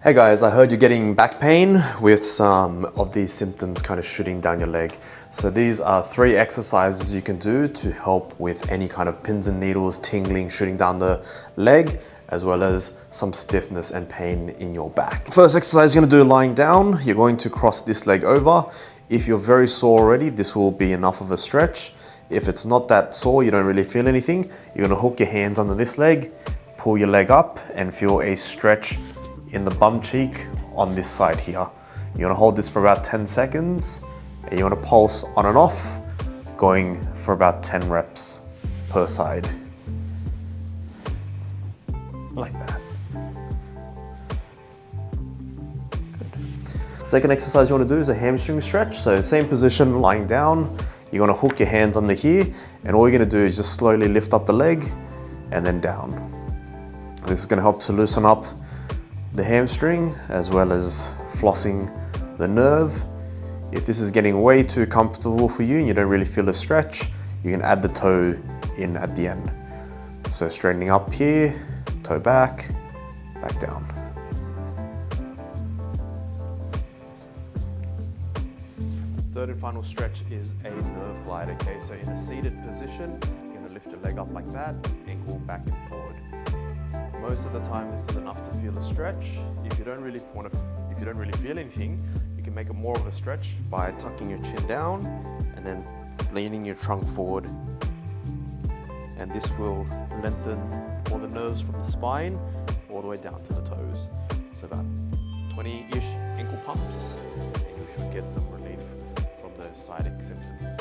Hey guys, I heard you're getting back pain with some of these symptoms kind of shooting down your leg. So these are 3 exercises you can do to help with any kind of pins and needles, tingling, shooting down the leg, as well as some stiffness and pain in your back. First exercise you're going to do lying down. You're going to cross this leg over. If you're very sore already, this will be enough of a stretch. If it's not that sore, you don't really feel anything, you're going to hook your hands under this leg, pull your leg up and feel a stretch in the bum cheek on this side here. You want to hold this for about 10 seconds and you want to pulse on and off, going for about 10 reps per side. Like that. Good. Second exercise you want to do is a hamstring stretch. So same position, lying down. You're going to hook your hands under here and all you're going to do is just slowly lift up the leg and then down. This is going to help to loosen up the hamstring as well as flossing the nerve. If this is getting way too comfortable for you and you don't really feel a stretch, you can add the toe in at the end. So straightening up here, toe back, back down. Third and final stretch is a nerve glide. Okay, so in a seated position, you're going to lift your leg up like that, ankle back and forward. Most of the time, this is enough to feel a stretch. If you don't really feel anything, you can make it more of a stretch by tucking your chin down and then leaning your trunk forward. And this will lengthen all the nerves from the spine all the way down to the toes. So about 20-ish ankle pumps, and you should get some relief from those sciatic symptoms.